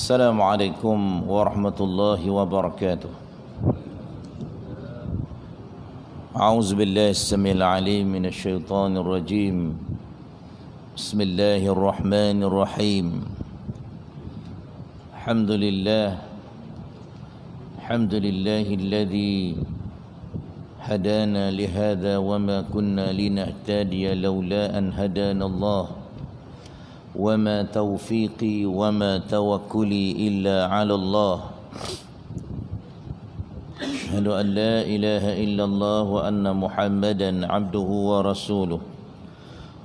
Assalamualaikum warahmatullahi wabarakatuh. A'udzu billahi as-sami'il 'alim minasy syaithanir rajim. Bismillahirrahmanirrahim. Alhamdulillahilladzi hadana li hadza wa ma kunna linahtadiya laula an hadana Allah. وما توفيقي وما توكلي إلا على الله أشهد أن لا إله إلا الله وأن محمدا عبده ورسوله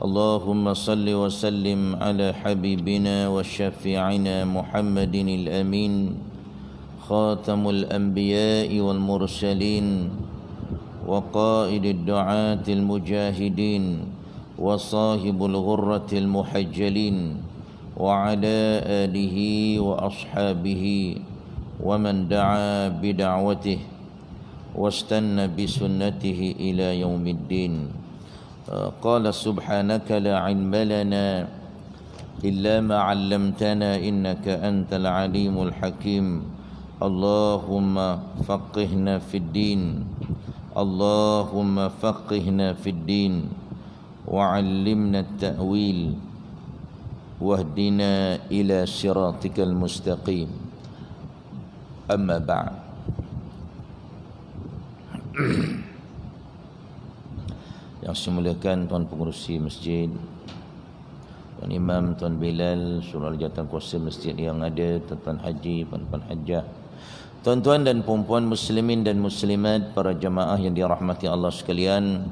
اللهم صل وسلم على حبيبنا وشفيعنا محمد الأمين خاتم الأنبياء والمرسلين وقائد الدعاة المجاهدين وصاحب الغرة المحجلين وعلى آله وأصحابه ومن دعا بدعوته واستنى بسنته إلى يوم الدين قال سبحانك لا علم لنا إلا ما علمتنا إنك أنت العليم الحكيم اللهم فقهنا في الدين اللهم فقهنا في الدين وعلمنا التأويل واهدنا إلى صراطك المستقيم أما بعد Yang saya muliakan Tuan Pengerusi Masjid, Tuan Imam, Tuan Bilal, Surah Jawatan Kuasa Masjid yang ada, Tuan Haji, Puan Hajah, tuan-tuan dan puan-puan muslimin dan muslimat, para jamaah yang dirahmati Allah sekalian.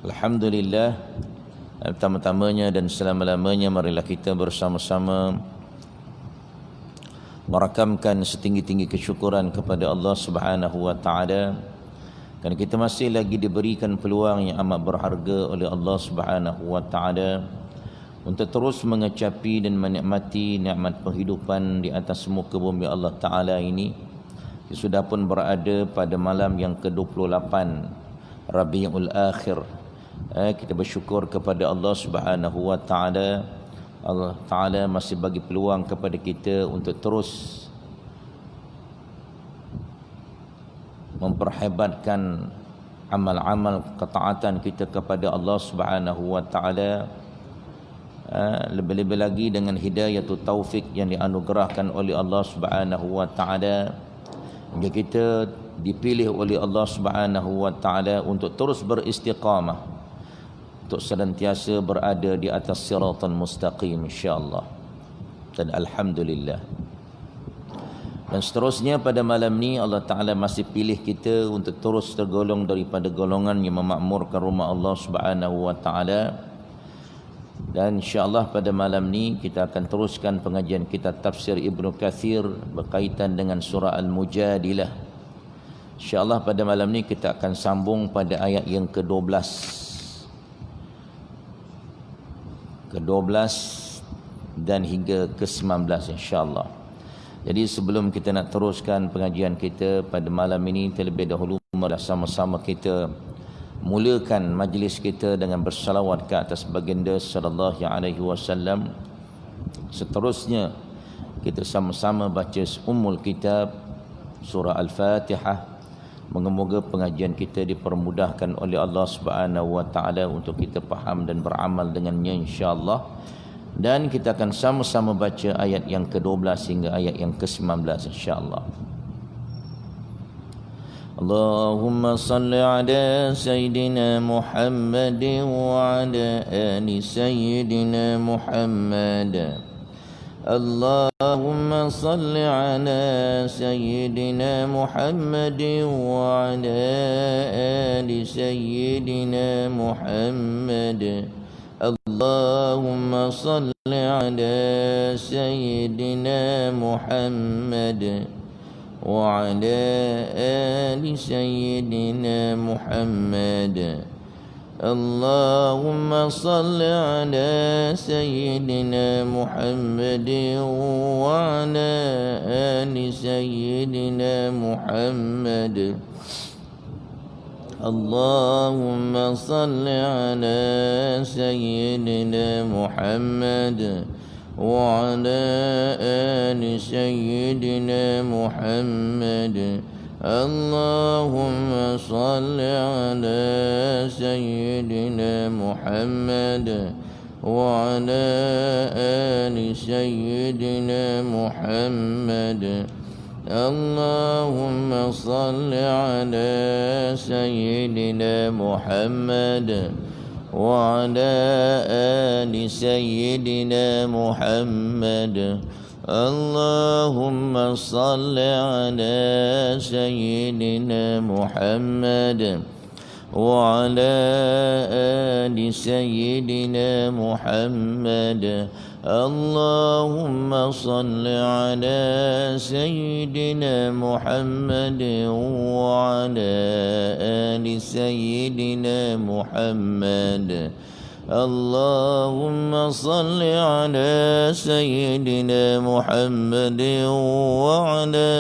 Alhamdulillah, pertama-tamanya dan selama-lamanya marilah kita bersama-sama merakamkan setinggi-tinggi kesyukuran kepada Allah Subhanahu wa taala kerana kita masih lagi diberikan peluang yang amat berharga oleh Allah Subhanahu wa taala untuk terus mengecapi dan menikmati nikmat penghidupan di atas muka bumi Allah taala ini. Sudah pun berada pada malam yang ke-28 Rabiul Akhir. Kita bersyukur kepada Allah Subhanahu wa taala. Allah taala masih bagi peluang kepada kita untuk terus memperhebatkan amal-amal ketaatan kita kepada Allah Subhanahu wa taala. Lebih-lebih lagi dengan hidayatut taufik yang dianugerahkan oleh Allah Subhanahu wa taala, hingga kita dipilih oleh Allah Subhanahu wa taala untuk terus beristiqamah, untuk senantiasa berada di atas siratan mustaqim insya-Allah. Dan alhamdulillah. Dan seterusnya pada malam ni Allah Taala masih pilih kita untuk terus tergolong daripada golongan yang memakmurkan rumah Allah Subhanahu wa taala. Dan insya-Allah pada malam ni kita akan teruskan pengajian kita tafsir Ibnu Katsir berkaitan dengan surah Al-Mujadilah. Insya-Allah pada malam ni kita akan sambung pada ayat yang ke-12 dan hingga ke-19 insya-Allah. Jadi sebelum kita nak teruskan pengajian kita pada malam ini, terlebih dahulu marilah sama-sama kita mulakan majlis kita dengan bersalawat ke atas baginda sallallahu alaihi wasallam. Seterusnya kita sama-sama baca Ummul Kitab surah Al-Fatihah. Moga-moga pengajian kita dipermudahkan oleh Allah Subhanahu wa taala untuk kita faham dan beramal dengannya insya-Allah. Dan kita akan sama-sama baca ayat yang ke-12 hingga ayat yang ke-19 insya-Allah. Allahumma salli ala sayyidina Muhammad wa ala ali sayyidina Muhammad. Allahumma salli ala sayyidina Muhammad wa ala ali sayyidina Muhammad. اللهم صل على سيدنا محمد وعلى آل سيدنا محمد. اللهم صل على سيدنا محمد وعلى آل سيدنا محمد. اللهم صل على سيدنا محمد وعلى آل سيدنا محمد. اللهم صل على سيدنا محمد وعلى آل سيدنا محمد. اللهم صل على سيدنا محمد وعلى آل سيدنا محمد. اللهم صل على سيدنا محمد وعلى آل سيدنا محمد. اللهم صل على سيدنا محمد وعلى آل سيدنا محمد. اللهم صل على سيدنا محمد وعلى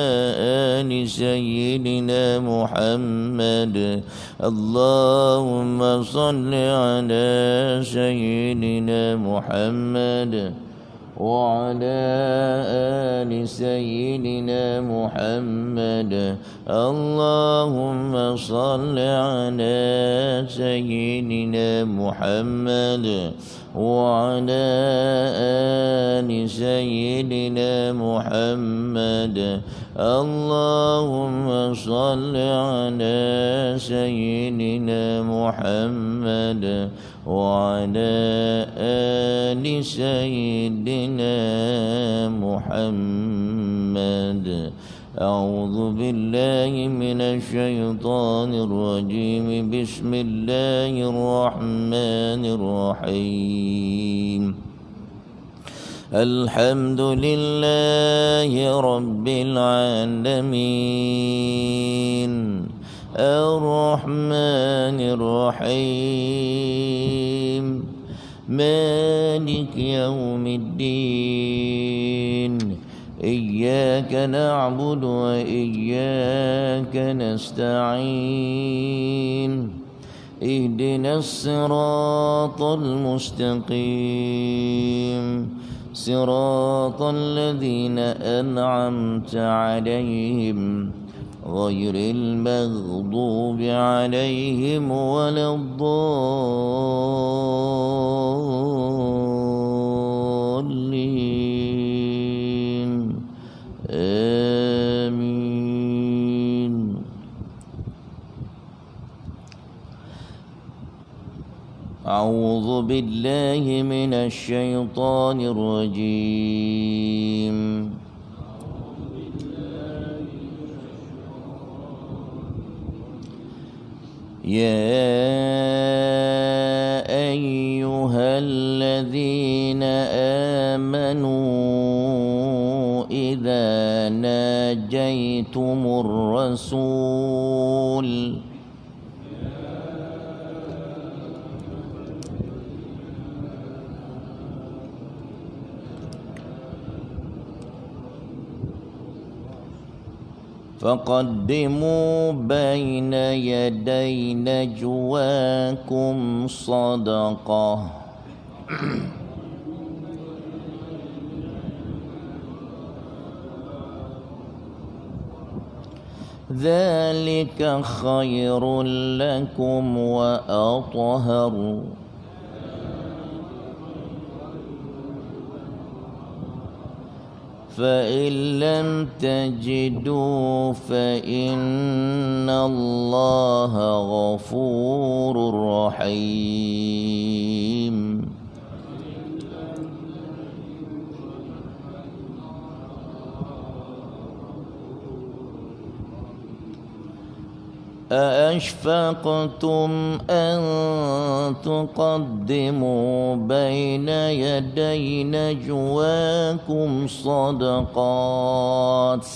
آل سيدنا محمد. اللهم صل على سيدنا محمد وعلى آل سيدنا محمد. اللهم صل على سيدنا محمد وعلى آل سيدنا محمد. اللهم صل على سيدنا محمد وعلى آل سيدنا محمد. أعوذ بالله من الشيطان الرجيم. بسم الله الرحمن الرحيم. الحمد لله رب العالمين الرحمن الرحيم مالك يوم الدين. إياك نعبد وإياك نستعين. اهدنا الصراط المستقيم صراط الذين أنعمت عليهم غير المغضوب عليهم ولا الضالين. آمين. أعوذ بالله من الشيطان الرجيم. يا أيها الذين آمنوا إذا ناجيتم الرسول فقدموا بين يدي نجواكم صدقة. ذلك خير لكم وأطهر. فإن لم تجدوا فإن الله غفور رحيم. أأشفقتم أن تقدموا بين يدي نجواكم صدقات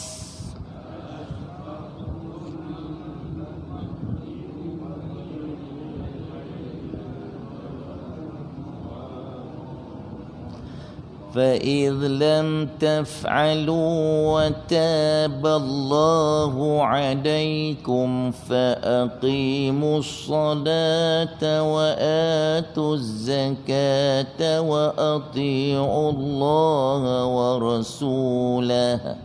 فإذ لم تفعلوا وتاب الله عليكم فأقيموا الصلاة وآتوا الزكاة وأطيعوا الله ورسوله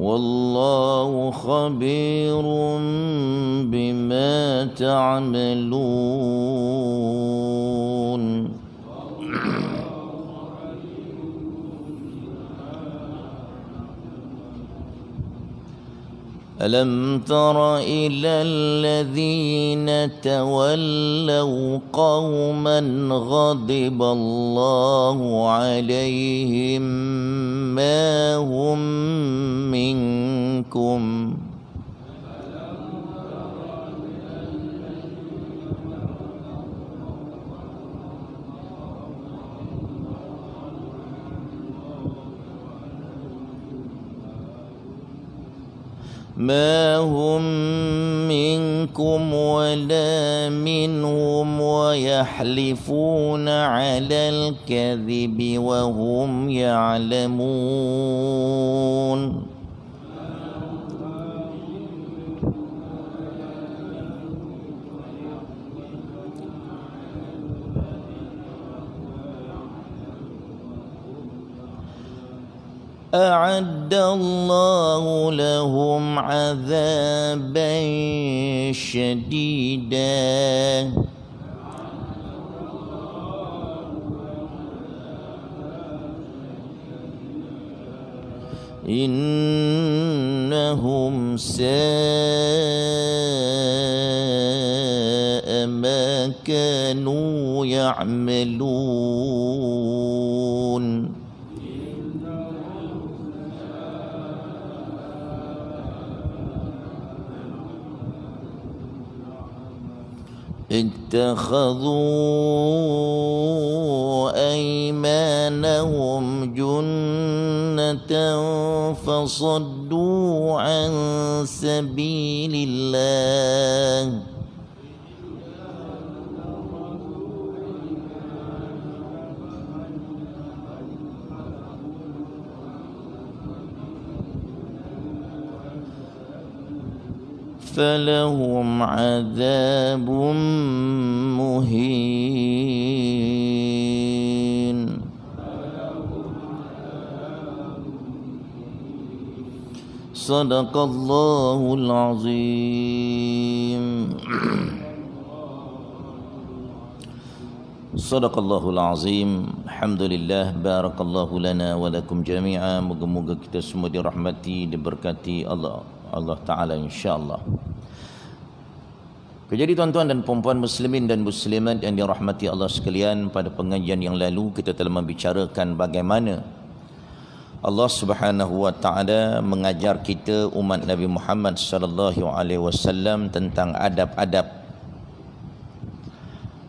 والله خبير بما تعملون ألم تر إلى الذين تولوا قوما غضب الله عليهم ما هم منكم ما هم منكم ولا منهم ويحلفون على الكذب وهم يعلمون أعد الله لهم عذابا شديدا إنهم ساء ما كانوا يعملون اتخذوا أيمانهم جنة فصدوا عن سبيل الله فلهم عذاب مهين صدق الله العظيم صدق الله العظيم Alhamdulillah barakallahu lana wa lakum jami'a. Moga-moga kita semua dirahmati, diberkati Allah Ta'ala insya-Allah. Jadi tuan-tuan dan puan-puan muslimin dan muslimat yang dirahmati Allah sekalian, pada pengajian yang lalu kita telah membicarakan bagaimana Allah Subhanahu wa taala mengajar kita umat Nabi Muhammad sallallahu alaihi wasallam tentang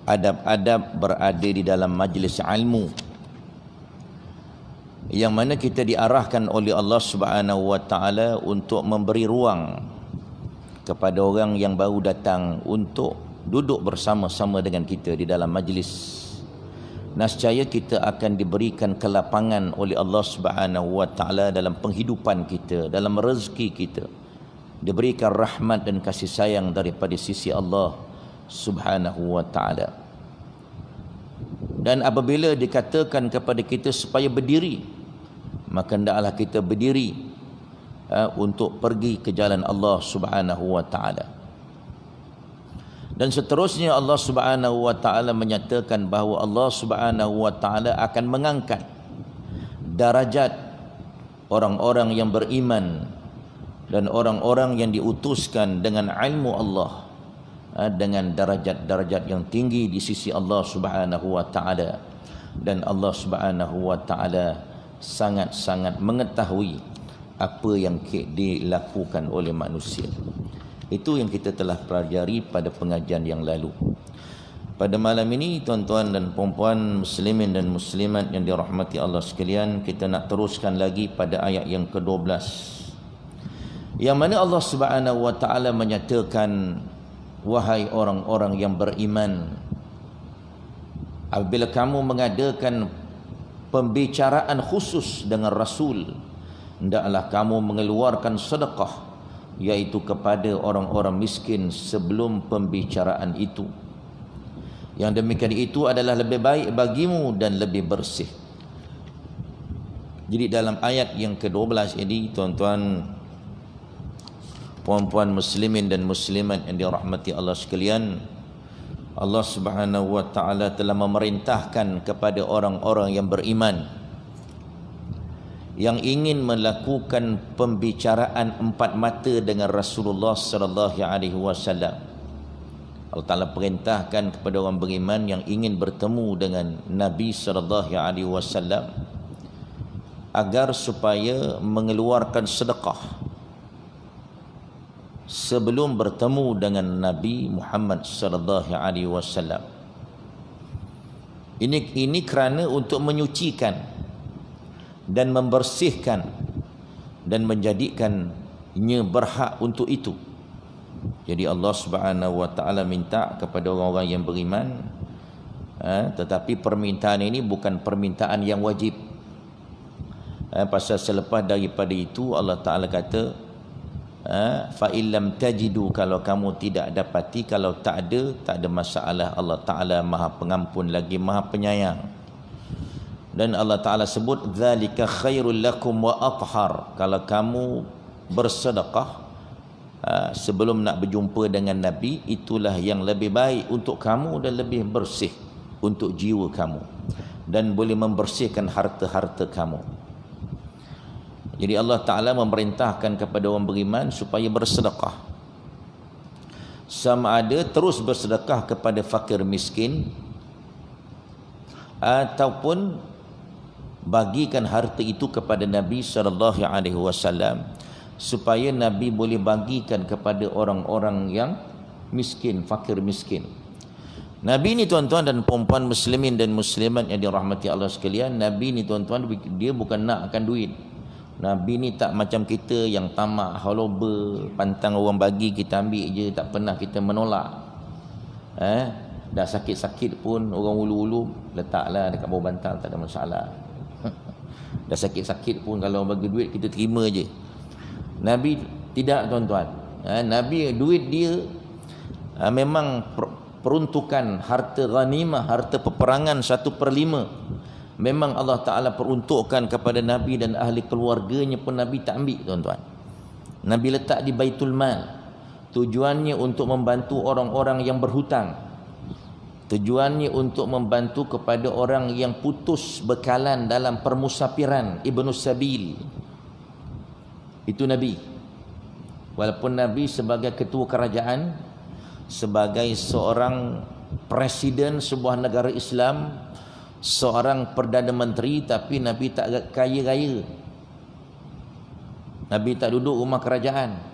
adab-adab berada di dalam majlis ilmu, yang mana kita diarahkan oleh Allah Subhanahu wa taala untuk memberi ruang kepada orang yang baru datang untuk duduk bersama-sama dengan kita di dalam majlis. Nescaya kita akan diberikan kelapangan oleh Allah Subhanahu wa taala dalam penghidupan kita, dalam rezeki kita, diberikan rahmat dan kasih sayang daripada sisi Allah Subhanahu wa taala. Dan apabila dikatakan kepada kita supaya berdiri, maka hendaklah kita berdiri untuk pergi ke jalan Allah Subhanahu wa taala. Dan seterusnya Allah Subhanahu wa taala menyatakan bahawa Allah Subhanahu wa taala akan mengangkat darajat orang-orang yang beriman dan orang-orang yang diutuskan dengan ilmu Allah, dengan darajat-darajat yang tinggi di sisi Allah Subhanahu wa taala, dan Allah Subhanahu wa taala sangat-sangat mengetahui apa yang dilakukan oleh manusia. Itu yang kita telah pelajari pada pengajian yang lalu. Pada malam ini, tuan-tuan dan puan-puan muslimin dan muslimat yang dirahmati Allah sekalian, kita nak teruskan lagi pada ayat yang ke-12, yang mana Allah Subhanahu wa taala menyatakan, wahai orang-orang yang beriman, apabila kamu mengadakan pembicaraan khusus dengan Rasul, hendaklah kamu mengeluarkan sedekah, iaitu kepada orang-orang miskin sebelum pembicaraan itu. Yang demikian itu adalah lebih baik bagimu dan lebih bersih. Jadi dalam ayat yang ke-12 ini, tuan-tuan, puan-puan muslimin dan muslimat yang dirahmati Allah sekalian, Allah Subhanahu wa taala telah memerintahkan kepada orang-orang yang beriman yang ingin melakukan pembicaraan empat mata dengan Rasulullah sallallahu alaihi wasallam. Allah Taala perintahkan kepada orang beriman yang ingin bertemu dengan Nabi sallallahu alaihi wasallam agar supaya mengeluarkan sedekah sebelum bertemu dengan Nabi Muhammad sallallahu alaihi wasallam. Ini kerana untuk menyucikan dan membersihkan dan menjadikannya berhak untuk itu. Jadi Allah Subhanahu wa taala minta kepada orang-orang yang beriman, tetapi permintaan ini bukan permintaan yang wajib. Pasal selepas daripada itu Allah Taala kata, fa illam tajidu, kalau kamu tidak dapati, kalau tak ada masalah. Allah Taala Maha Pengampun lagi Maha Penyayang. Dan Allah Taala sebut zalika khairul lakum wa athhar, kalau kamu bersedekah sebelum nak berjumpa dengan Nabi, itulah yang lebih baik untuk kamu dan lebih bersih untuk jiwa kamu dan boleh membersihkan harta-harta kamu. Jadi Allah Ta'ala memerintahkan kepada orang beriman supaya bersedekah, sama ada terus bersedekah kepada fakir miskin ataupun bagikan harta itu kepada Nabi SAW, supaya Nabi boleh bagikan kepada orang-orang yang miskin, fakir miskin. Nabi ni tuan-tuan dan puan-puan muslimin dan muslimat yang dirahmati Allah sekalian, Nabi ni tuan-tuan, dia bukan nakkan duit. Nabi ni tak macam kita yang tamak, haloba, pantang orang bagi kita ambil je, tak pernah kita menolak. Dah sakit-sakit pun orang ulu-ulu letaklah dekat bawah bantal, tak ada masalah. Dah sakit-sakit pun kalau bagi duit kita terima je. Nabi tidak, tuan-tuan. Nabi duit dia memang peruntukan harta ghanimah, harta peperangan 1/5. Memang Allah Ta'ala peruntukkan kepada Nabi dan ahli keluarganya pun Nabi tak ambil, tuan-tuan. Nabi letak di Baitul Mal. Tujuannya untuk membantu orang-orang yang berhutang. Tujuannya untuk membantu kepada orang yang putus bekalan dalam permusafiran, Ibnu Sabil. Itu Nabi. Walaupun Nabi sebagai ketua kerajaan, sebagai seorang presiden sebuah negara Islam, seorang Perdana Menteri, tapi Nabi tak kaya raya. Nabi tak duduk rumah kerajaan.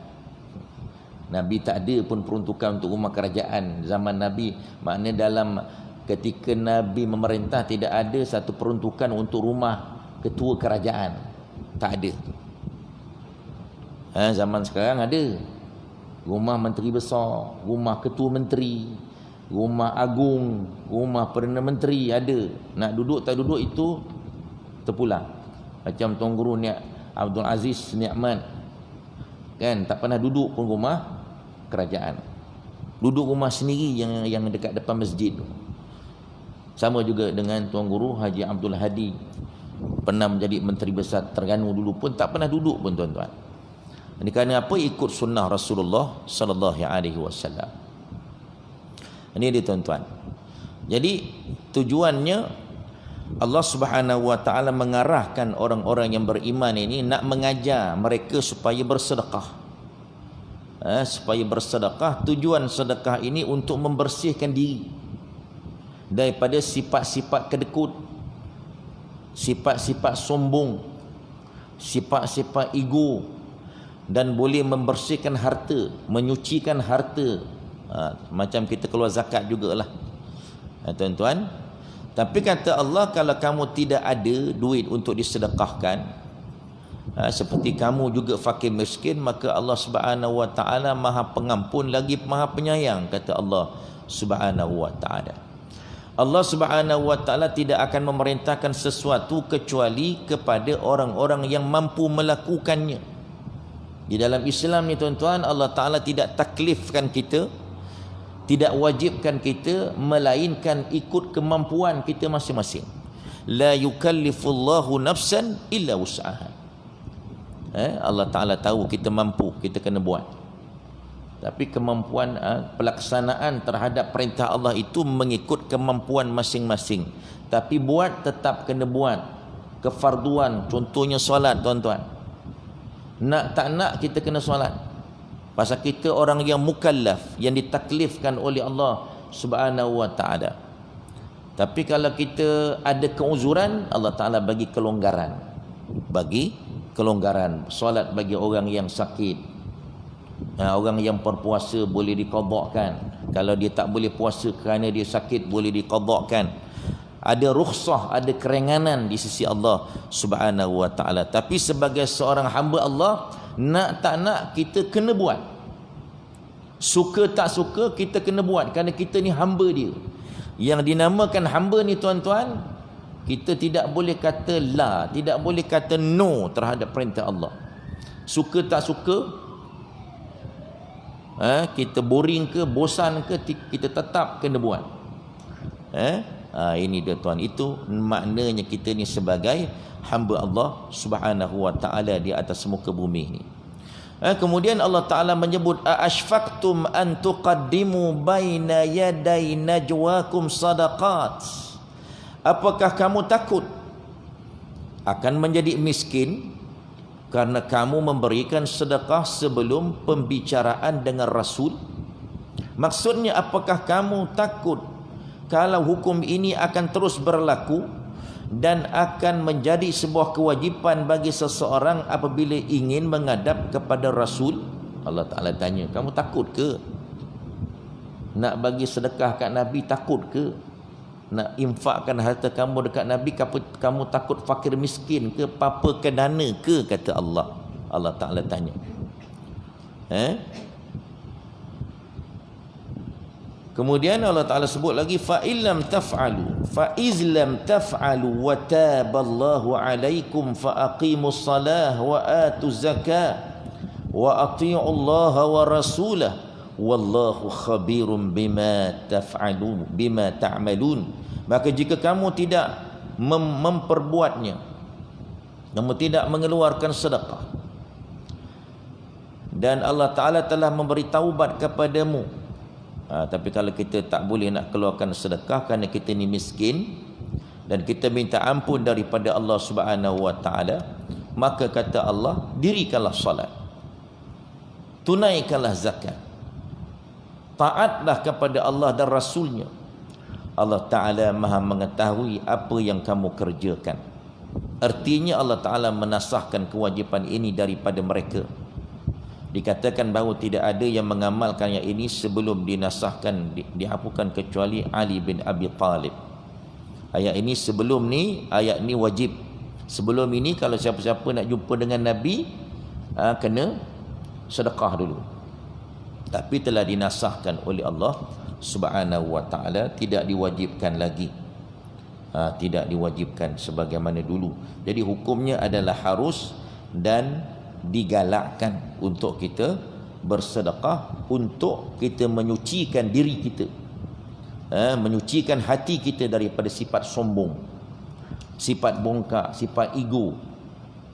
Nabi tak ada pun peruntukan untuk rumah kerajaan zaman Nabi. Maknanya dalam ketika Nabi memerintah tidak ada satu peruntukan untuk rumah ketua kerajaan. Tak ada. Zaman sekarang ada rumah menteri besar, rumah ketua menteri, rumah agung, rumah Perdana Menteri ada. Nak duduk tak duduk itu terpulang. Macam Tuan Guru Abdul Aziz Ni'mat, kan, tak pernah duduk pun rumah kerajaan. Duduk rumah sendiri yang dekat depan masjid tu. Sama juga dengan Tuan Guru Haji Abdul Hadi, pernah menjadi Menteri Besar Terengganu dulu pun tak pernah duduk pun, tuan-tuan. Ini kerana apa? Ikut sunnah Rasulullah sallallahu alaihi wasallam. Ini dia, tuan-tuan. Jadi tujuannya Allah Subhanahu wa taala mengarahkan orang-orang yang beriman ini nak mengajar mereka supaya bersedekah. supaya bersedekah. Tujuan sedekah ini untuk membersihkan diri daripada sifat-sifat kedekut, sifat-sifat sombong, sifat-sifat ego, dan boleh membersihkan harta, menyucikan harta. Macam kita keluar zakat jugalah, tuan-tuan. Tapi kata Allah, kalau kamu tidak ada duit untuk disedekahkan, seperti kamu juga fakir miskin, maka Allah Subhanahu wa taala Maha Pengampun lagi Maha Penyayang, kata Allah Subhanahu wa taala. Allah Subhanahu wa taala tidak akan memerintahkan sesuatu kecuali kepada orang-orang yang mampu melakukannya. Di dalam Islam ni tuan-tuan, Allah taala tidak taklifkan kita, tidak wajibkan kita, melainkan ikut kemampuan kita masing-masing. La yukallifullahu nafsan illa wus'aha. Allah Ta'ala tahu kita mampu, kita kena buat. Tapi kemampuan pelaksanaan terhadap perintah Allah itu mengikut kemampuan masing-masing. Tapi buat tetap kena buat. Kefarduan, contohnya solat tuan-tuan. Nak tak nak kita kena solat. Pasal kita orang yang mukallaf, yang ditaklifkan oleh Allah Subhanahu wa taala. Tapi kalau kita ada keuzuran, Allah Taala bagi kelonggaran. Bagi kelonggaran. Solat bagi orang yang sakit, orang yang berpuasa boleh diqadhakan. Kalau dia tak boleh puasa kerana dia sakit, boleh diqadhakan. Ada rukhsah, ada keringanan di sisi Allah Subhanahu wa taala. Tapi sebagai seorang hamba Allah, nak tak nak kita kena buat. Suka tak suka kita kena buat, kerana kita ni hamba dia. Yang dinamakan hamba ni tuan-tuan, kita tidak boleh kata la, tidak boleh kata no terhadap perintah Allah. Suka tak suka, kita boring ke, bosan ke, kita tetap kena buat. Ini dia tuan, itu maknanya kita ni sebagai hamba Allah Subhanahu wa taala di atas muka bumi ni. Kemudian Allah Taala menyebut, ashfaqtum an tuqaddimu baina yaday najwakum sadaqat. Apakah kamu takut akan menjadi miskin karena kamu memberikan sedekah sebelum pembicaraan dengan Rasul? Maksudnya, apakah kamu takut kalau hukum ini akan terus berlaku dan akan menjadi sebuah kewajipan bagi seseorang apabila ingin menghadap kepada Rasul? Allah Ta'ala tanya, kamu takut ke? Nak bagi sedekah kat Nabi, takut ke? Nak infakkan harta kamu dekat Nabi, kamu takut fakir miskin ke? Papa ke dana ke? Kata Allah. Allah Ta'ala tanya. Kemudian Allah Ta'ala sebut lagi, fa'illam taf'alu fa'izlam taf'alu wa taballahu alaikum fa'aqimus salah wa atuz zakah wa ati'u Allah wa rasulah wallahu khabirum bima taf'alun bima ta'malun. Maka jika kamu tidak memperbuatnya, kamu tidak mengeluarkan sedekah, dan Allah Ta'ala telah memberi taubat kepadamu. Tapi kalau kita tak boleh nak keluarkan sedekah kerana kita ni miskin dan kita minta ampun daripada Allah Subhanahu wa taala, maka kata Allah, dirikanlah salat, tunaikanlah zakat, taatlah kepada Allah dan Rasulnya. Allah Ta'ala Maha mengetahui apa yang kamu kerjakan. Artinya Allah Ta'ala menasahkan kewajipan ini daripada mereka. Dikatakan bahawa tidak ada yang mengamalkan yang ini sebelum dinasahkan, dihapuskan kecuali Ali bin Abi Talib. Ayat ini sebelum ni, ayat ni wajib. Sebelum ini kalau siapa-siapa nak jumpa dengan Nabi, kena sedekah dulu. Tapi telah dinasahkan oleh Allah Subhanahu wa taala, tidak diwajibkan lagi. Tidak diwajibkan sebagaimana dulu. Jadi hukumnya adalah harus dan digalakkan untuk kita bersedekah, untuk kita menyucikan diri kita, menyucikan hati kita daripada sifat sombong, sifat bongkak, sifat ego,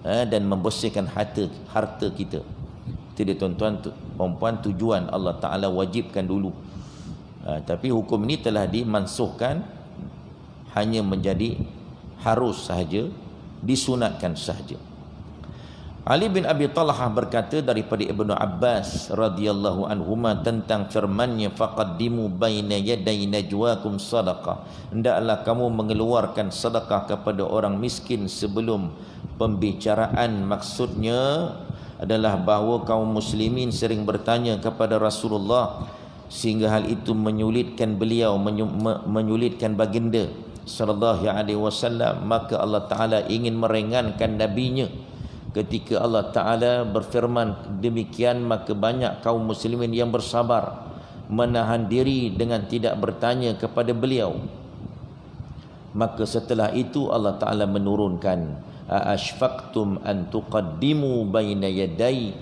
dan membersihkan harta kita. Itu dia tuan-tuan, perempuan, tujuan Allah Ta'ala wajibkan dulu. Tapi hukum ini telah dimansuhkan, hanya menjadi harus sahaja, disunatkan sahaja. Ali bin Abi Talhah berkata daripada Ibnu Abbas radhiyallahu anhuma tentang firman-Nya, faqaddimu baina yaday najwakum sadaqah, hendaklah kamu mengeluarkan sedekah kepada orang miskin sebelum pembicaraan. Maksudnya adalah bahawa kaum muslimin sering bertanya kepada Rasulullah sehingga hal itu menyulitkan beliau, menyulitkan baginda sallallahu alaihi wasallam. Maka Allah Taala ingin meringankan nabinya. Ketika Allah Ta'ala berfirman demikian, maka banyak kaum muslimin yang bersabar, menahan diri dengan tidak bertanya kepada beliau. Maka setelah itu Allah Ta'ala menurunkan, aashfaqtum an tuqaddimu baina yaday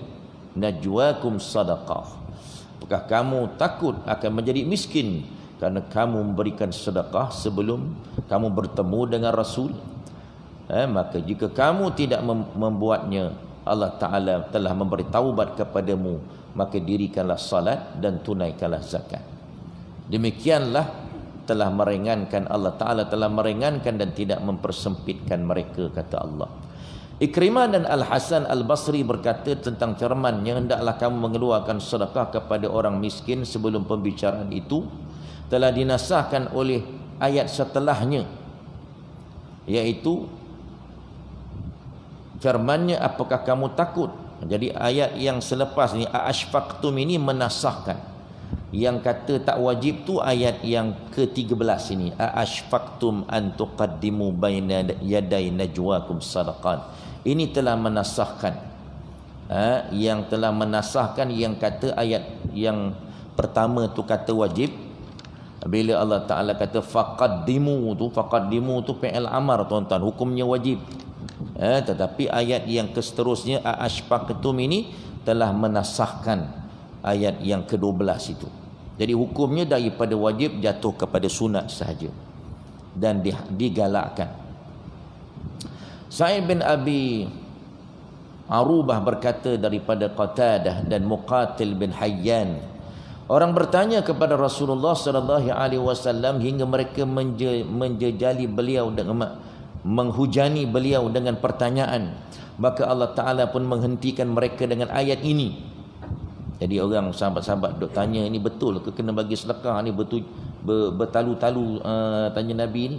najwakum sadaqah, apakah kamu takut akan menjadi miskin kerana kamu memberikan sedekah sebelum kamu bertemu dengan Rasul? Maka jika kamu tidak membuatnya, Allah Ta'ala telah memberi taubat kepadamu, maka dirikanlah salat dan tunaikanlah zakat. Demikianlah telah meringankan, Allah Ta'ala telah meringankan dan tidak mempersempitkan mereka, kata Allah. Ikrimah dan Al-Hasan Al-Basri berkata tentang firman-Nya, hendaklah kamu mengeluarkan sedekah kepada orang miskin sebelum pembicaraan itu, telah dinasahkan oleh ayat setelahnya, iaitu firman-Nya, apakah kamu takut? Jadi ayat yang selepas ni, aashfaqtum, ini menasahkan. Yang kata tak wajib tu ayat yang ke-13 ini, aashfaqtum an tuqaddimu baina yaday najwakum sadaqan. Ini telah menasahkan. Yang telah menasahkan yang kata ayat yang pertama tu kata wajib. Bila Allah Ta'ala kata faqaddimu tu fi'il amar, tuan-tuan, hukumnya wajib. Tetapi ayat yang seterusnya, aashfaqtum, ini telah menasahkan ayat yang ke-12 itu. Jadi hukumnya daripada wajib jatuh kepada sunat sahaja dan digalakkan. Sa'id bin Abi Arubah berkata daripada Qatadah dan Muqatil bin Hayyan, orang bertanya kepada Rasulullah sallallahu alaihi wasallam hingga mereka menjejali beliau dengan menghujani beliau dengan pertanyaan, maka Allah Ta'ala pun menghentikan mereka dengan ayat ini. Jadi orang sahabat-sahabat duk tanya, ini betul ke kena bagi sedekah ni, betul bertalu-talu tanya Nabi ni.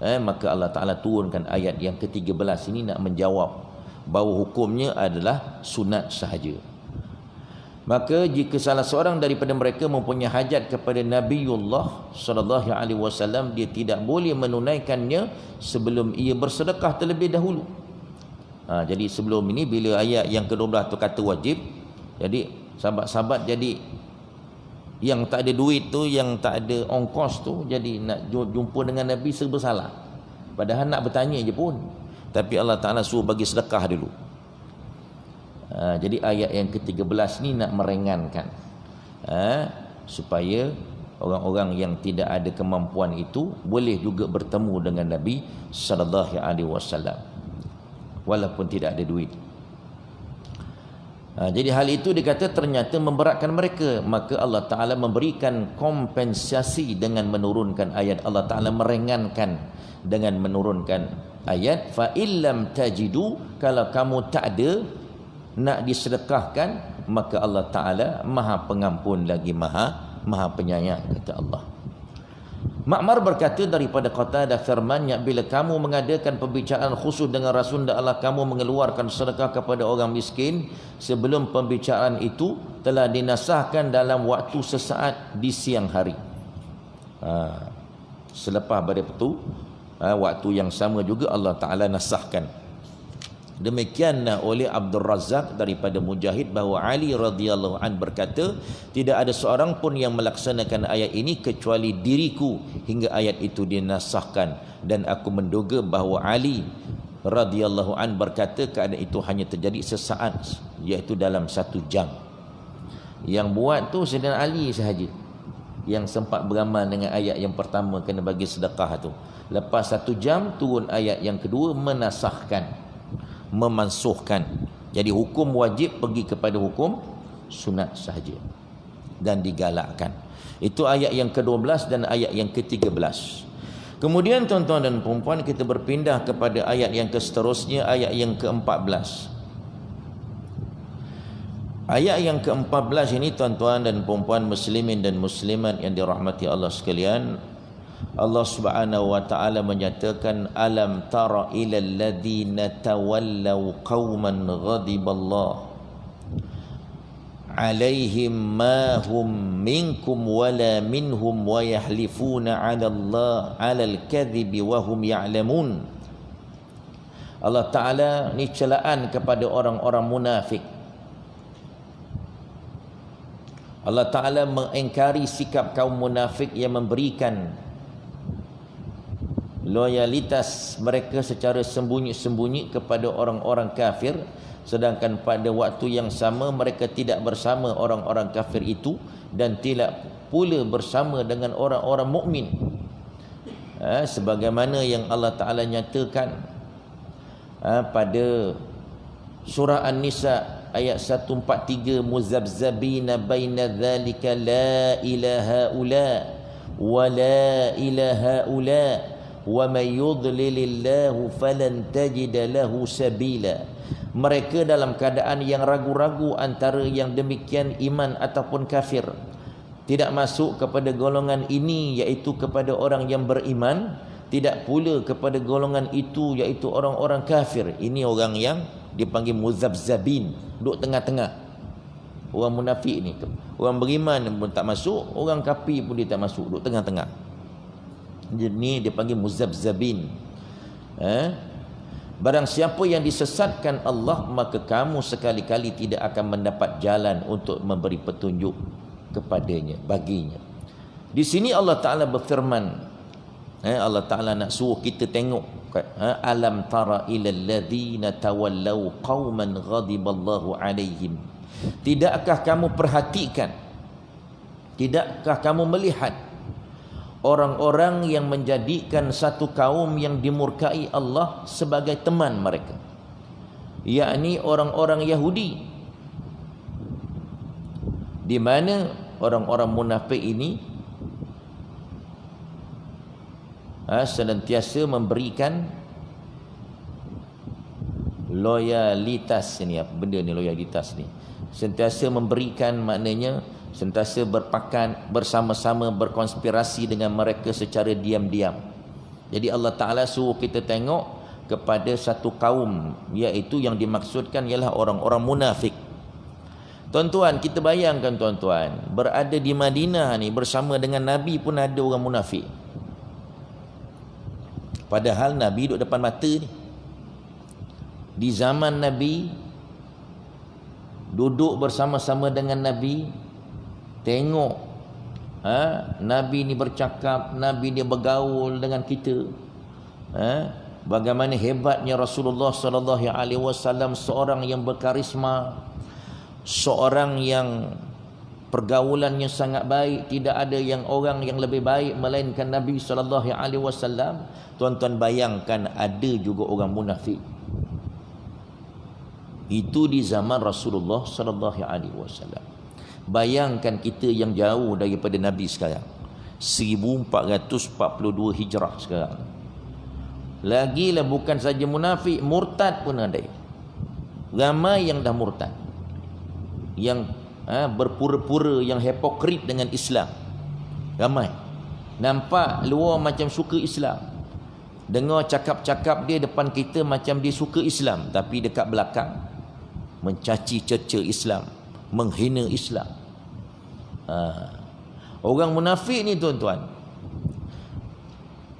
Maka Allah Ta'ala turunkan ayat yang ke-13 ini nak menjawab bahawa hukumnya adalah sunat sahaja. Maka jika salah seorang daripada mereka mempunyai hajat kepada Nabiullah sallallahu alaihi wasallam, dia tidak boleh menunaikannya sebelum ia bersedekah terlebih dahulu. Jadi sebelum ini bila ayat yang ke-12 tu kata wajib, jadi sahabat-sahabat jadi yang tak ada duit tu, yang tak ada ongkos tu, jadi nak jumpa dengan Nabi serba salah. Padahal nak bertanya je pun, tapi Allah Ta'ala suruh bagi sedekah dulu. Jadi ayat yang ke-13 ni nak meringankan, supaya orang-orang yang tidak ada kemampuan itu boleh juga bertemu dengan Nabi sallallahu alaihi wasallam walaupun tidak ada duit. Jadi hal itu dikata ternyata memberatkan mereka, maka Allah Ta'ala memberikan kompensasi dengan menurunkan ayat. Allah Ta'ala meringankan dengan menurunkan ayat, fa illam tajidu, kalau kamu tak ada nak disedekahkan, maka Allah Ta'ala Maha Pengampun lagi Maha Penyayang, kata Allah. Ma'mar berkata daripada Qatadah firman-Nya, bila kamu mengadakan pembicaraan khusus dengan Rasul, hendaklah kamu mengeluarkan sedekah kepada orang miskin sebelum pembicaraan itu telah dinasahkan dalam waktu sesaat di siang hari. Selepas pada itu waktu yang sama juga Allah Ta'ala nasahkan. Demikianlah oleh Abdul Razak daripada Mujahid bahawa Ali radhiyallahu an berkata, tidak ada seorang pun yang melaksanakan ayat ini kecuali diriku hingga ayat itu dinasahkan, dan aku menduga bahawa Ali radhiyallahu an berkata keadaan itu hanya terjadi sesaat, iaitu dalam 1 jam. Yang buat tu Sayyidina Ali sahaja yang sempat beramal dengan ayat yang pertama kena bagi sedekah tu. Lepas 1 jam turun ayat yang kedua menasahkan, memansuhkan. Jadi hukum wajib pergi kepada hukum sunat sahaja dan digalakkan. Itu ayat yang ke-12 dan ayat yang ke-13. Kemudian tuan-tuan dan puan-puan, kita berpindah kepada ayat yang seterusnya, ayat yang ke-14. Ayat yang ke-14 ini tuan-tuan dan puan-puan muslimin dan muslimat yang dirahmati Allah sekalian, Allah Subhanahu wa taala menyatakan, alam tara ilal ladzina tawallaw qauman ghadiballahu alaihim ma hum minkum wala minhum wa yahlifuna 'ala Allah 'alal kadhibi wa hum ya'lamun. Allah taala ni celaan kepada orang-orang munafik. Allah taala mengingkari sikap kaum munafik yang memberikan loyalitas mereka secara sembunyi-sembunyi kepada orang-orang kafir, sedangkan pada waktu yang sama mereka tidak bersama orang-orang kafir itu dan tidak pula bersama dengan orang-orang mukmin. Sebagaimana yang Allah Ta'ala nyatakan pada surah An-Nisa ayat 143, muzabzabina baina dzalika la ilaha ula wa la ilaha ula wa may yudlilillahu falan tajida lahu sabila. Mereka dalam keadaan yang ragu-ragu antara yang demikian iman ataupun kafir, tidak masuk kepada golongan ini iaitu kepada orang yang beriman, tidak pula kepada golongan itu iaitu orang-orang kafir. Ini orang yang dipanggil muzabzabin, duduk tengah-tengah. Orang munafik ni, orang beriman pun tak masuk, orang kafir pun dia tak masuk, duduk tengah-tengah. Ini dia panggil muzabzabin. Barang siapa yang disesatkan Allah, maka kamu sekali-kali tidak akan mendapat jalan untuk memberi petunjuk kepadanya, baginya. Di sini Allah Ta'ala berfirman, Allah Ta'ala nak suruh kita tengok, alam tara ilal ladzina tawallaw qauman ghadiballahu alaihim. Tidakkah kamu perhatikan, tidakkah kamu melihat orang-orang yang menjadikan satu kaum yang dimurkai Allah sebagai teman mereka, yakni orang-orang Yahudi, di mana orang-orang munafik ini senantiasa memberikan loyalitas. Ini apa benda ni loyalitas ni? Sentiasa memberikan, maknanya sentiasa berpakat bersama-sama, berkonspirasi dengan mereka secara diam-diam. Jadi Allah Ta'ala suruh kita tengok kepada satu kaum, iaitu yang dimaksudkan ialah orang-orang munafik. Tuan-tuan, kita bayangkan tuan-tuan, berada di Madinah ni bersama dengan Nabi pun ada orang munafik. Padahal Nabi duduk depan mata ni. Di zaman Nabi, duduk bersama-sama dengan Nabi, tengok Nabi ni bercakap, Nabi ni bergaul dengan kita. Bagaimana hebatnya Rasulullah sallallahu alaihi wasallam, seorang yang berkarisma, seorang yang pergaulannya sangat baik, tidak ada yang orang yang lebih baik melainkan Nabi sallallahu alaihi wasallam. Tuan-tuan bayangkan ada juga orang munafik. Itu di zaman Rasulullah sallallahu alaihi wasallam. Bayangkan kita yang jauh daripada Nabi sekarang, 1442 Hijrah sekarang. Lagilah bukan saja munafik, murtad pun ada. Ramai yang dah murtad, yang berpura-pura, yang hipokrit dengan Islam. Ramai. Nampak luar macam suka Islam, dengar cakap-cakap dia depan kita macam dia suka Islam, tapi dekat belakang mencaci cerca Islam, menghina Islam. Orang munafik ni tuan-tuan,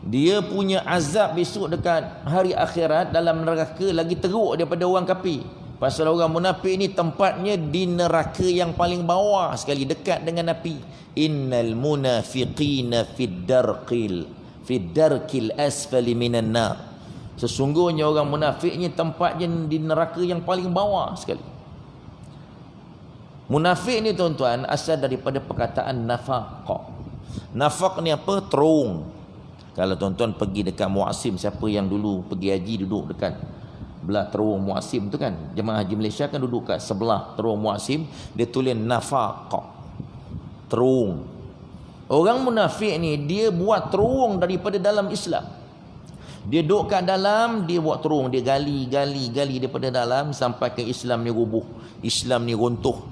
dia punya azab besok dekat hari akhirat dalam neraka lagi teruk daripada orang kafir. Pasal orang munafik ni tempatnya di neraka yang paling bawah sekali, dekat dengan api. Innal munafiqina fid darkil asfali minan nar. Sesungguhnya orang munafik ni tempatnya di neraka yang paling bawah sekali. Munafik ni tuan-tuan asal daripada perkataan nafaq. Nafaq ni apa? Terung. Kalau tuan-tuan pergi dekat Muasim, siapa yang dulu pergi haji duduk dekat belah terung Muasim tu kan, jemaah haji Malaysia kan duduk kat sebelah terung Muasim, dia tulis nafaq, terung. Orang munafik ni dia buat terung daripada dalam Islam. Dia duduk kat dalam, dia buat terung, dia gali daripada dalam sampai ke Islam ni rubuh, Islam ni runtuh.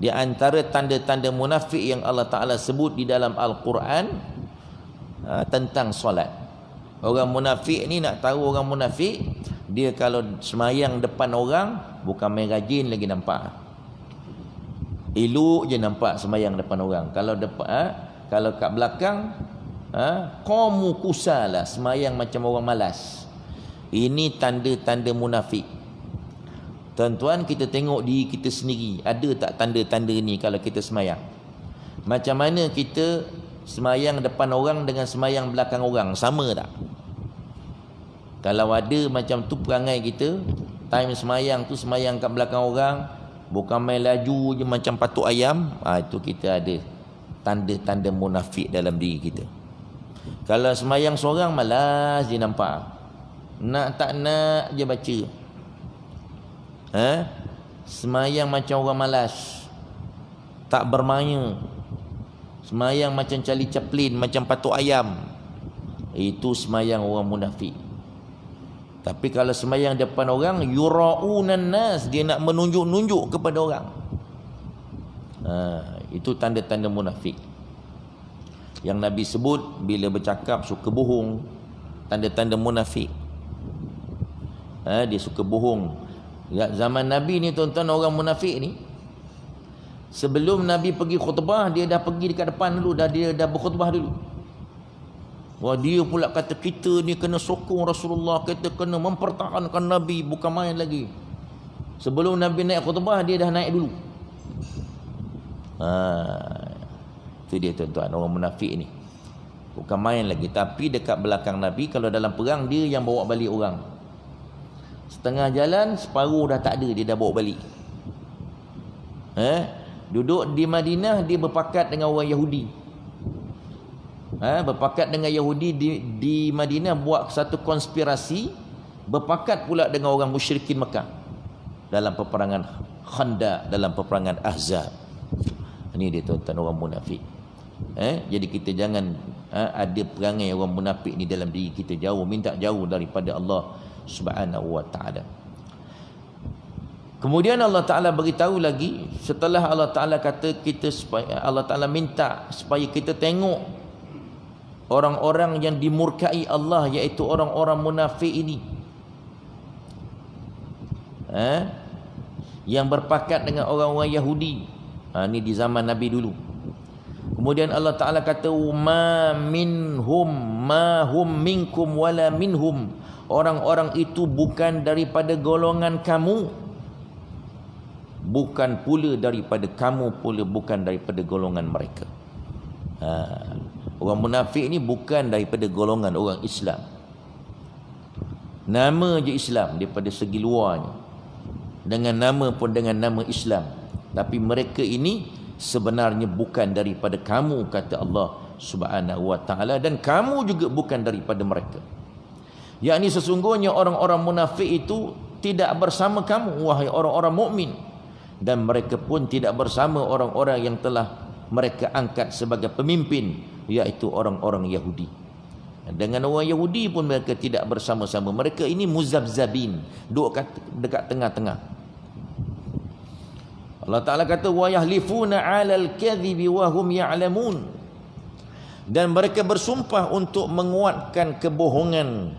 Di antara tanda-tanda munafik yang Allah Ta'ala sebut di dalam Al-Quran tentang solat. Orang munafik ni, nak tahu orang munafik, dia kalau semayang depan orang, bukan main rajin lagi nampak. Elok je nampak semayang depan orang. Kalau kalau kat belakang, qamu kusala, semayang macam orang malas. Ini tanda-tanda munafik. Tuan-tuan, kita tengok diri kita sendiri, ada tak tanda-tanda ni kalau kita semayang? Macam mana kita semayang depan orang dengan semayang belakang orang, sama tak? Kalau ada macam tu perangai kita, time semayang tu semayang kat belakang orang, bukan main laju je macam patuk ayam, itu kita ada tanda-tanda munafik dalam diri kita. Kalau semayang seorang, malas je nampak, nak tak nak je baca. Semayang macam orang malas, tak bermaya, semayang macam Charlie Chaplin, macam patuk ayam, itu semayang orang munafik. Tapi kalau semayang depan orang, yura'unan nas, dia nak menunjuk-nunjuk kepada orang, itu tanda-tanda munafik yang Nabi sebut bila bercakap suka bohong. Tanda-tanda munafik, dia suka bohong. Zaman Nabi ni tuan-tuan, orang munafik ni, sebelum Nabi pergi khutbah, dia dah pergi dekat depan dulu, dia dah berkhutbah dulu. Wah, dia pula kata kita ni kena sokong Rasulullah, kita kena mempertahankan Nabi, bukan main lagi. Sebelum Nabi naik khutbah, dia dah naik dulu. Itu dia tuan-tuan, orang munafik ni bukan main lagi. Tapi dekat belakang Nabi, kalau dalam perang, dia yang bawa balik orang. Setengah jalan, separuh dah tak ada, dia dah bawa balik. Duduk di Madinah, dia berpakat dengan orang Yahudi. Berpakat dengan Yahudi di Madinah, buat satu konspirasi, berpakat pula dengan orang musyrikin Mekah dalam peperangan Khandaq, dalam peperangan Ahzab. Ini dia tuan-tuan, orang munafik. Jadi kita jangan ada perangai orang munafik ni dalam diri kita. Jauh, minta jauh daripada Allah Subhanahu wa ta'ala. Kemudian Allah Ta'ala beritahu lagi, setelah Allah Ta'ala kata kita, supaya Allah Ta'ala minta supaya kita tengok orang-orang yang dimurkai Allah, iaitu orang-orang munafik ini, yang berpakat dengan orang-orang Yahudi. Ini di zaman Nabi dulu. Kemudian Allah Ta'ala kata, ma minhum ma hum minkum wala minhum, orang-orang itu bukan daripada golongan kamu, bukan pula daripada kamu pula, bukan daripada golongan mereka. Orang munafik ni bukan daripada golongan orang Islam. Nama je Islam daripada segi luarnya, dengan nama pun dengan nama Islam, tapi mereka ini sebenarnya bukan daripada kamu, kata Allah Subhanahu wa ta'ala, dan kamu juga bukan daripada mereka. Yakni sesungguhnya orang-orang munafik itu tidak bersama kamu, wahai orang-orang mukmin, dan mereka pun tidak bersama orang-orang yang telah mereka angkat sebagai pemimpin, iaitu orang-orang Yahudi. Dengan orang Yahudi pun mereka tidak bersama-sama. Mereka ini muzabzabin, duduk dekat tengah-tengah. Allah Ta'ala kata, wa yahlifuna 'alal kadhibi wa hum ya'lamun, dan mereka bersumpah untuk menguatkan kebohongan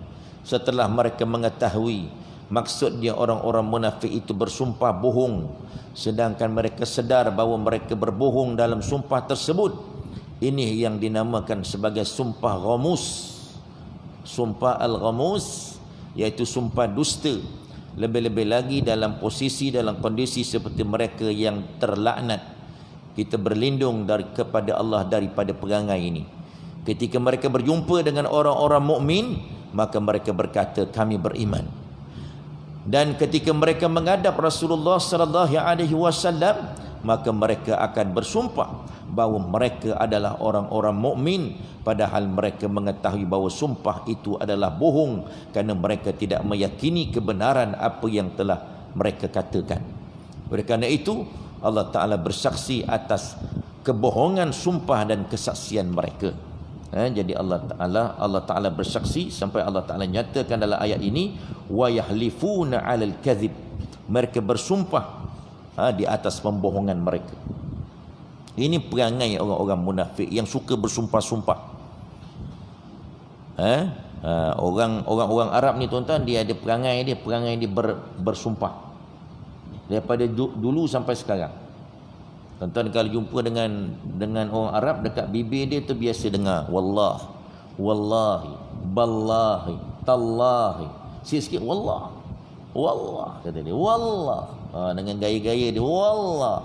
setelah mereka mengetahui. Maksudnya orang-orang munafik itu bersumpah bohong sedangkan mereka sedar bahawa mereka berbohong dalam sumpah tersebut. Ini yang dinamakan sebagai sumpah ghamus. Sumpah al-ghamus, iaitu sumpah dusta. Lebih-lebih lagi dalam posisi, dalam kondisi seperti mereka yang terlaknat. Kita berlindung kepada Allah daripada perangai ini. Ketika mereka berjumpa dengan orang-orang mukmin, maka mereka berkata, kami beriman. Dan ketika mereka menghadap Rasulullah sallallahu alaihi wasallam, maka mereka akan bersumpah bahawa mereka adalah orang-orang mukmin, padahal mereka mengetahui bahawa sumpah itu adalah bohong kerana mereka tidak meyakini kebenaran apa yang telah mereka katakan. Oleh kerana itu Allah Ta'ala bersaksi atas kebohongan sumpah dan kesaksian mereka. Jadi Allah Ta'ala bersaksi sampai Allah Ta'ala nyatakan dalam ayat ini, wa yahlifuna 'alal kadhib, mereka bersumpah di atas pembohongan mereka. Ini perangai orang-orang munafik yang suka bersumpah-sumpah. Orang-orang Arab ni tuan-tuan, dia ada perangai dia bersumpah. Daripada dulu sampai sekarang. Tuan-tuan kalau jumpa dengan orang Arab, dekat bibir dia tu biasa dengar wallah, wallahi, ballahi, tallahi. Sikit-sikit wallah. Wallah kata dia, wallah. Dengan gaya-gaya dia wallah.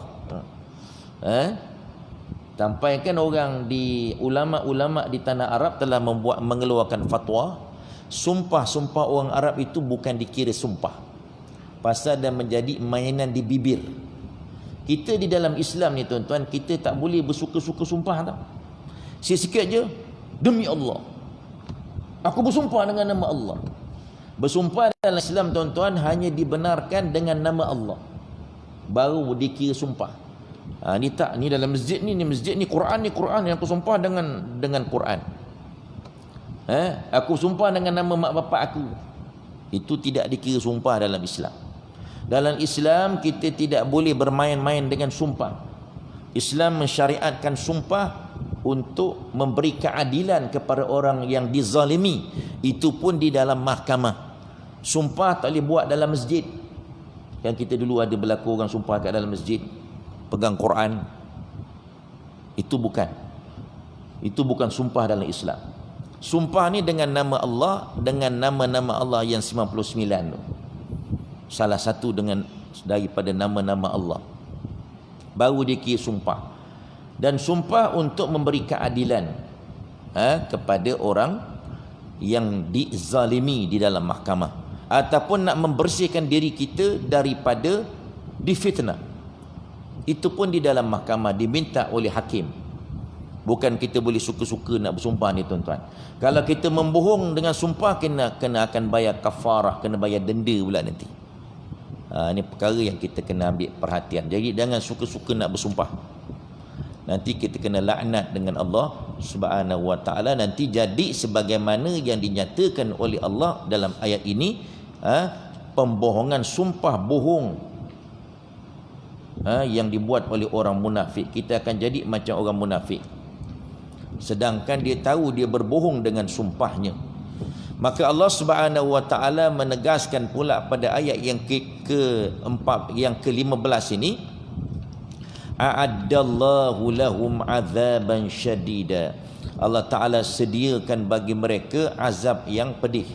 Sampaikan orang di ulama-ulama di tanah Arab telah mengeluarkan fatwa, sumpah-sumpah orang Arab itu bukan dikira sumpah, pasal dah menjadi mainan di bibir. Kita di dalam Islam ni tuan-tuan, kita tak boleh bersuka-suka sumpah tau. Sikit-sikit je, demi Allah, aku bersumpah dengan nama Allah. Bersumpah dalam Islam tuan-tuan hanya dibenarkan dengan nama Allah, baru dikira sumpah. Ni tak, ni dalam masjid ni masjid ni Quran yang aku sumpah dengan Quran. Aku sumpah dengan nama mak bapak aku. Itu tidak dikira sumpah dalam Islam. Dalam Islam kita tidak boleh bermain-main dengan sumpah. Islam mensyariatkan sumpah untuk memberi keadilan kepada orang yang dizalimi, itu pun di dalam mahkamah. Sumpah tak boleh buat dalam masjid. Yang kita dulu ada berlaku orang sumpah kat dalam masjid, pegang Quran. Itu bukan sumpah dalam Islam. Sumpah ni dengan nama Allah, dengan nama-nama Allah yang 99 tu. Salah satu daripada nama-nama Allah, baru dikira sumpah. Dan sumpah untuk memberi keadilan kepada orang yang dizalimi di dalam mahkamah, ataupun nak membersihkan diri kita daripada difitnah. Itu pun di dalam mahkamah diminta oleh hakim. Bukan kita boleh suka-suka nak bersumpah ni tuan-tuan. Kalau kita membohong dengan sumpah, kena akan bayar kafarah, kena bayar denda pula nanti. Ini perkara yang kita kena ambil perhatian. Jadi jangan suka-suka nak bersumpah. Nanti kita kena laknat dengan Allah Subhanahu wa taala. Nanti jadi sebagaimana yang dinyatakan oleh Allah dalam ayat ini, pembohongan, sumpah bohong yang dibuat oleh orang munafik. Kita akan jadi macam orang munafik, sedangkan dia tahu dia berbohong dengan sumpahnya. Maka Allah Subhanahu wa taala menegaskan pula pada ayat yang ke-15 ini, a'addallahu lahum azaban syadida. Allah taala sediakan bagi mereka azab yang pedih.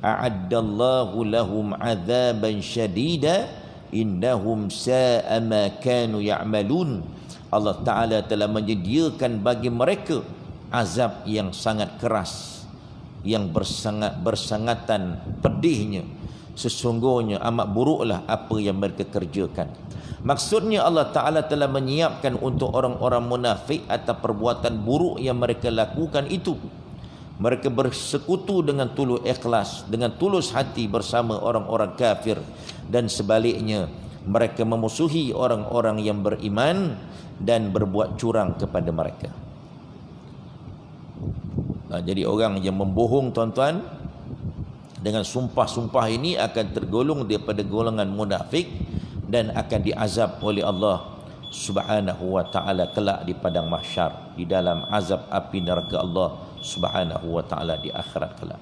A'addallahu lahum azaban syadida innahum sa'a ma kanu ya'malun. Allah taala telah menyediakan bagi mereka azab yang sangat keras, yang bersangatan pedihnya. Sesungguhnya amat buruklah apa yang mereka kerjakan. Maksudnya Allah Ta'ala telah menyiapkan untuk orang-orang munafik atas perbuatan buruk yang mereka lakukan itu. Mereka bersekutu dengan tulus ikhlas, dengan tulus hati bersama orang-orang kafir. Dan sebaliknya, mereka memusuhi orang-orang yang beriman dan berbuat curang kepada mereka. Jadi orang yang membohong tuan-tuan dengan sumpah-sumpah ini akan tergolong daripada golongan munafik dan akan diazab oleh Allah Subhanahu wa taala kelak di padang mahsyar, di dalam azab api neraka Allah Subhanahu wa taala di akhirat kelak.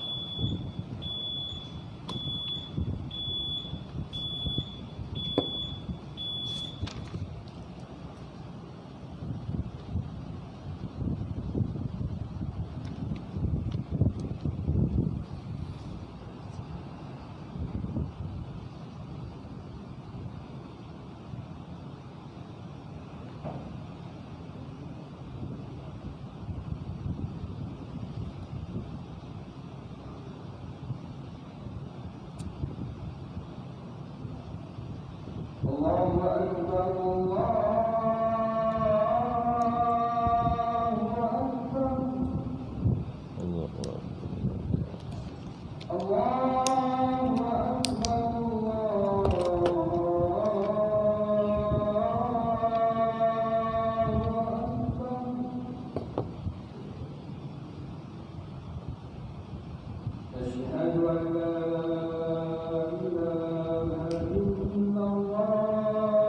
أشهد أن لا إله إلا الله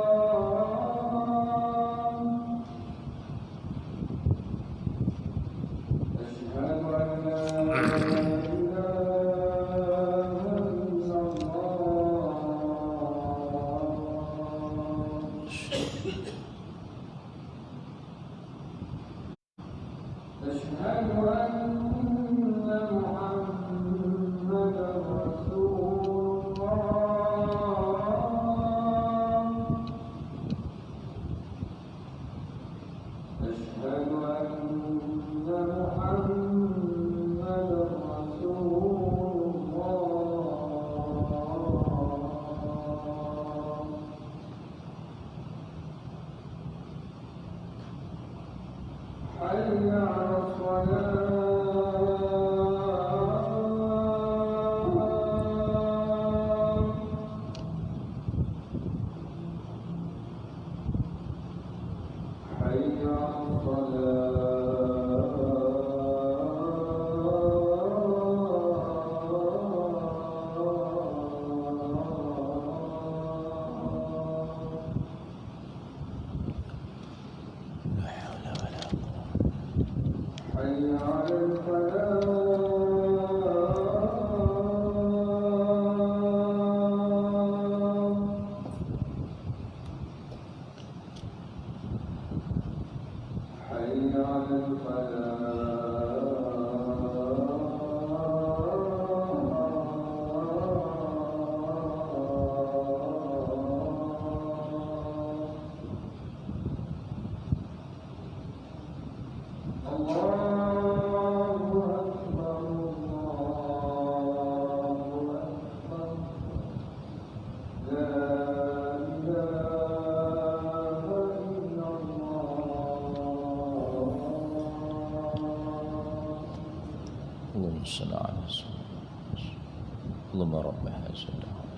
اللهم رب هذه الدعوة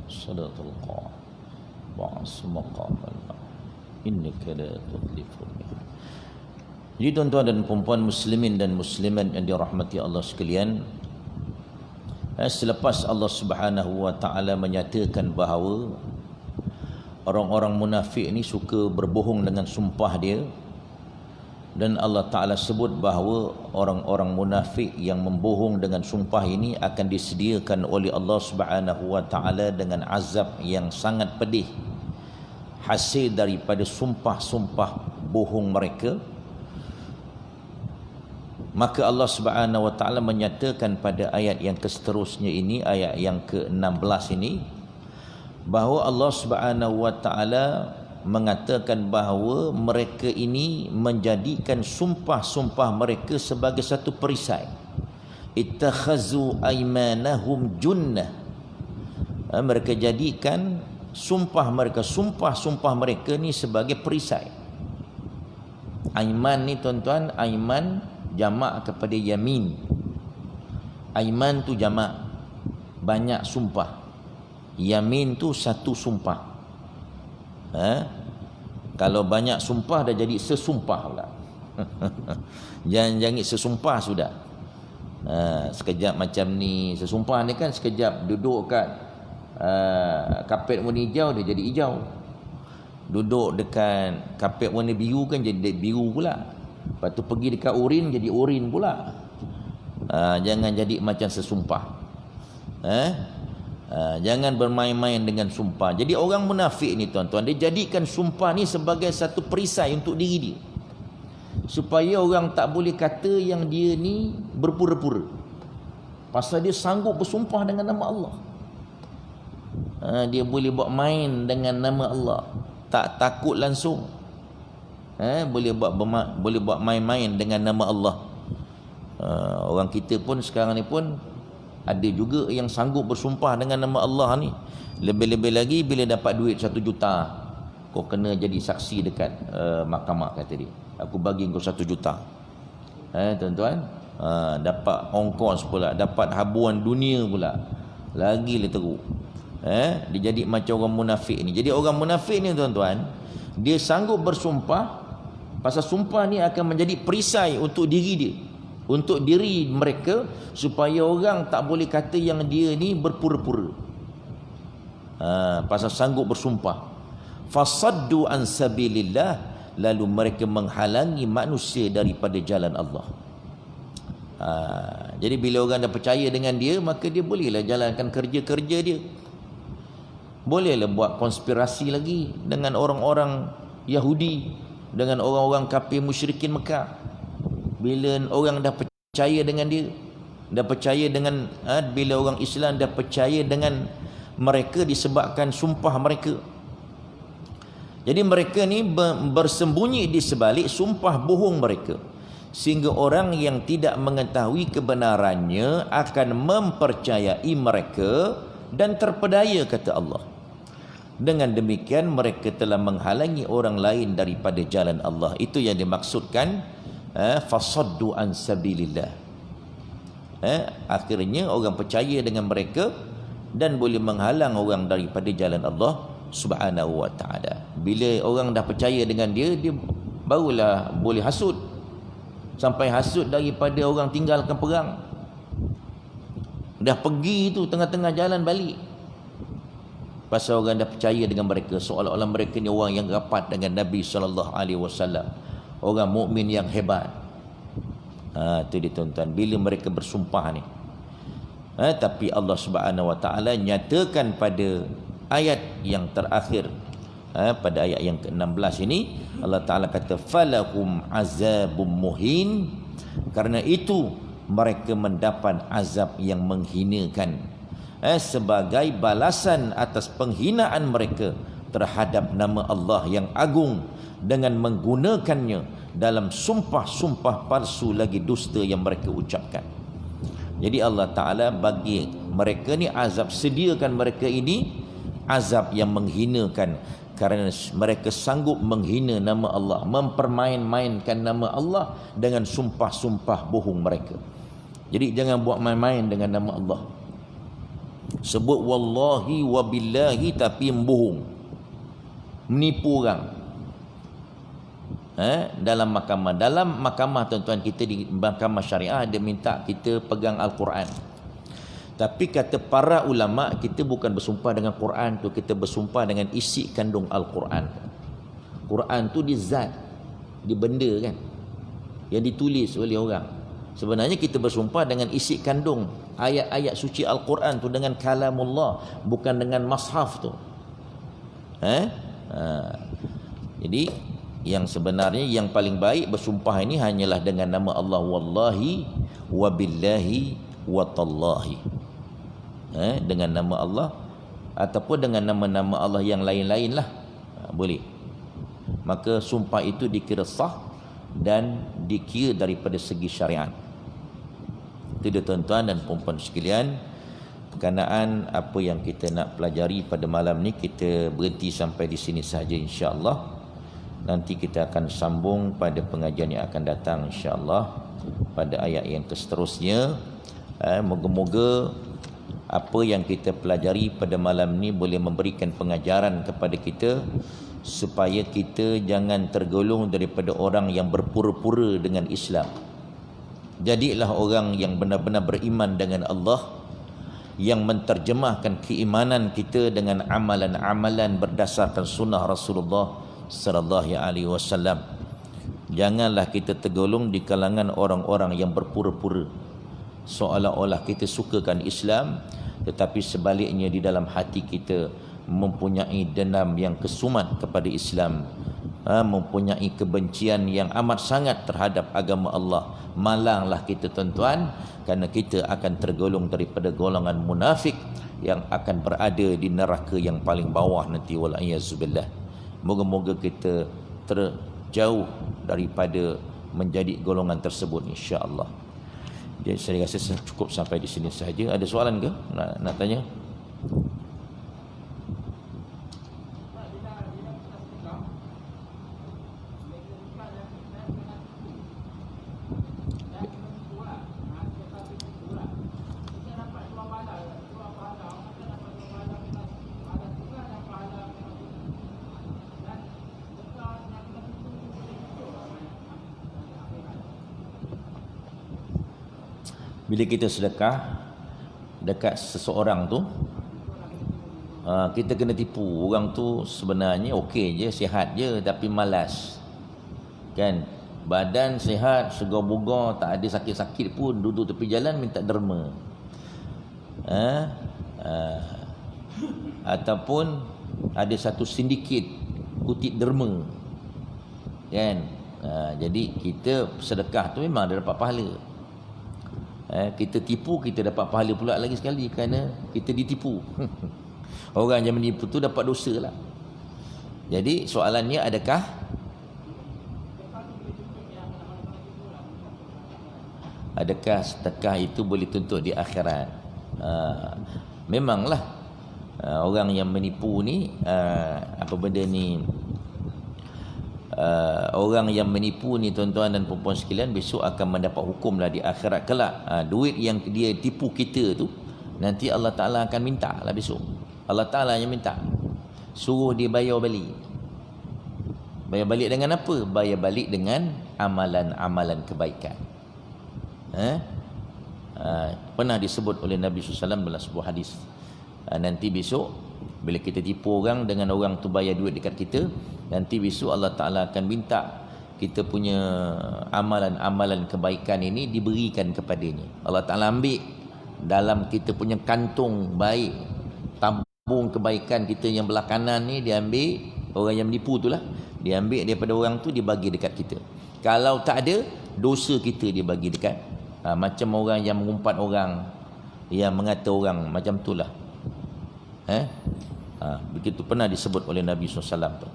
الصلاة القائمة بعث مقام إنك لا تخلف الميعاد. Jadi tuan-tuan dan puan-puan muslimin dan muslimat yang dirahmati Allah sekalian, selepas Allah Subhanahu wa taala menyatakan bahawa orang-orang munafik ni suka berbohong dengan sumpah dia, dan Allah Ta'ala sebut bahawa orang-orang munafik yang membohong dengan sumpah ini akan disediakan oleh Allah Subhanahu wa Ta'ala dengan azab yang sangat pedih, hasil daripada sumpah-sumpah bohong mereka. Maka Allah Subhanahu wa Ta'ala menyatakan pada ayat yang seterusnya ini, ayat yang ke-16 ini, bahawa Allah Subhanahu wa Ta'ala mengatakan bahawa mereka ini menjadikan sumpah-sumpah mereka sebagai satu perisai. Ittakhazu aymanahum junnah. Mereka jadikan sumpah-sumpah mereka ni sebagai perisai. Aiman ni tuan-tuan, aiman jamak kepada yamin. Aiman tu jamak, banyak sumpah. Yamin tu satu sumpah. Kalau banyak sumpah dah jadi sesumpah pula. Jangan sesumpah sudah. Sekejap macam ni, sesumpah ni kan sekejap duduk kat kapet warna hijau dia jadi hijau. Duduk dekat kapet warna biru kan jadi biru pula. Lepas tu pergi dekat urin jadi urin pula. Jangan jadi macam sesumpah. Jangan bermain-main dengan sumpah. Jadi orang munafik ni tuan-tuan, dia jadikan sumpah ni sebagai satu perisai untuk diri dia, supaya orang tak boleh kata yang dia ni berpura-pura, pasal dia sanggup bersumpah dengan nama Allah. Dia boleh buat main dengan nama Allah, tak takut langsung. Boleh buat main-main dengan nama Allah. Orang kita pun sekarang ni pun ada juga yang sanggup bersumpah dengan nama Allah ni. Lebih-lebih lagi bila dapat duit 1 juta, kau kena jadi saksi dekat mahkamah, kata dia. Aku bagi kau 1 juta. Tuan-tuan, dapat ongkos pula, dapat habuan dunia pula. Lagi lah teruk. Dia jadi macam orang munafik ni. Jadi orang munafik ni tuan-tuan, dia sanggup bersumpah, pasal sumpah ni akan menjadi perisai untuk diri dia, untuk diri mereka, supaya orang tak boleh kata yang dia ni berpura-pura. Pasal sanggup bersumpah. Fasaddu an sabilillah, lalu mereka menghalangi manusia daripada jalan Allah. Jadi bila orang dah percaya dengan dia, maka dia bolehlah jalankan kerja-kerja dia. Bolehlah buat konspirasi lagi dengan orang-orang Yahudi, dengan orang-orang kafir musyrikin Mekah. Bila orang dah percaya dengan dia, dah percaya dengan bila orang Islam dah percaya dengan mereka disebabkan sumpah mereka. Jadi mereka ni bersembunyi di sebalik sumpah bohong mereka, sehingga orang yang tidak mengetahui kebenarannya akan mempercayai mereka dan terpedaya, kata Allah. Dengan demikian mereka telah menghalangi orang lain daripada jalan Allah. Itu yang dimaksudkan fasaddu an sabilillah. Akhirnya orang percaya dengan mereka dan boleh menghalang orang daripada jalan Allah Subhanahu wa taala. Bila orang dah percaya dengan dia, dia barulah boleh hasud. Sampai hasud daripada orang tinggalkan perang. Dah pergi tu tengah-tengah jalan balik. Pasal orang dah percaya dengan mereka, seolah-olah mereka ni orang yang rapat dengan Nabi sallallahu alaihi wasallam. Orang mukmin yang hebat. Tu dia tuan-tuan, bila mereka bersumpah ni. Tapi Allah Subhanahu wa taala nyatakan pada ayat yang terakhir, pada ayat yang ke-16 ini, Allah Taala kata falahum azabum muhin, karena itu mereka mendapat azab yang menghinakan, sebagai balasan atas penghinaan mereka terhadap nama Allah yang agung dengan menggunakannya dalam sumpah-sumpah palsu lagi dusta yang mereka ucapkan. Jadi Allah Ta'ala bagi mereka ni azab, sediakan mereka ini azab yang menghinakan kerana mereka sanggup menghina nama Allah, mempermain-mainkan nama Allah dengan sumpah-sumpah bohong mereka. Jadi jangan buat main-main dengan nama Allah. Sebut wallahi wa billahi tapi bohong, menipu orang. Dalam mahkamah tuan-tuan, kita di mahkamah syariah dia minta kita pegang Al-Quran. Tapi kata para ulama, kita bukan bersumpah dengan Quran tu, kita bersumpah dengan isi kandung Al-Quran. Quran tu di zat, di benda kan, yang ditulis oleh orang. Sebenarnya kita bersumpah dengan isi kandung ayat-ayat suci Al-Quran tu, dengan kalamullah, bukan dengan mashaf tu. Jadi yang sebenarnya yang paling baik bersumpah ini hanyalah dengan nama Allah, wallahi wa billahi wa tallahi. Dengan nama Allah ataupun dengan nama-nama Allah yang lain-lain lah, boleh. Maka sumpah itu dikira sah dan dikira daripada segi syariat. Itu dia tuan-tuan dan puan-puan sekalian, berkenaan apa yang kita nak pelajari pada malam ni, kita berhenti sampai di sini saja insya-Allah. Nanti kita akan sambung pada pengajian yang akan datang insya-Allah pada ayat yang seterusnya. Moga-moga apa yang kita pelajari pada malam ni boleh memberikan pengajaran kepada kita supaya kita jangan tergolong daripada orang yang berpura-pura dengan Islam. Jadilah orang yang benar-benar beriman dengan Allah, yang menterjemahkan keimanan kita dengan amalan-amalan berdasarkan sunnah Rasulullah sallallahu alaihi wasallam. Janganlah kita tergolong di kalangan orang-orang yang berpura-pura seolah-olah kita sukakan Islam, tetapi sebaliknya di dalam hati kita mempunyai dendam yang kesumat kepada Islam, mempunyai kebencian yang amat sangat terhadap agama Allah. Malanglah kita tuan-tuan, kerana kita akan tergolong daripada golongan munafik yang akan berada di neraka yang paling bawah nanti, wal a'yazubillah. Moga-moga kita terjauh daripada menjadi golongan tersebut insya-Allah. Jadi saya rasa cukup sampai di sini saja. Ada soalan ke nak tanya? Bila kita sedekah dekat seseorang tu, kita kena tipu. Orang tu sebenarnya okey je, sihat je, tapi malas. Kan? Badan sihat, segar-bugar, tak ada sakit-sakit pun, duduk tepi jalan minta derma. Ataupun ada satu sindiket kutip derma. Kan? Jadi kita sedekah tu memang ada dapat pahala. Kita tipu, kita dapat pahala pula lagi sekali kerana kita ditipu. Orang yang menipu tu dapat dosa lah. Jadi soalannya, adakah sedekah itu boleh tuntut di akhirat? Memanglah orang yang menipu ni, apa benda ni, orang yang menipu ni tuan-tuan dan puan-puan sekalian besok akan mendapat hukum lah di akhirat kelak. Duit yang dia tipu kita tu nanti Allah Ta'ala akan minta lah besok. Allah Ta'ala yang minta, suruh dia bayar balik. Bayar balik dengan apa? Bayar balik dengan amalan-amalan kebaikan. Pernah disebut oleh Nabi SAW dalam sebuah hadis, nanti besok bila kita tipu orang dengan orang tu bayar duit dekat kita, nanti besok Allah Ta'ala akan minta kita punya amalan-amalan kebaikan ini diberikan kepadanya. Allah Ta'ala ambil dalam kita punya kantung baik, tabung kebaikan kita yang belah kanan ni, dia ambil, orang yang menipu tu lah, dia ambil daripada orang tu, dia bagi dekat kita. Kalau tak ada, dosa kita dia bagi dekat. Macam orang yang mengumpat orang, yang mengata orang, macam tu lah. Begitu pernah disebut oleh Nabi SAW tu.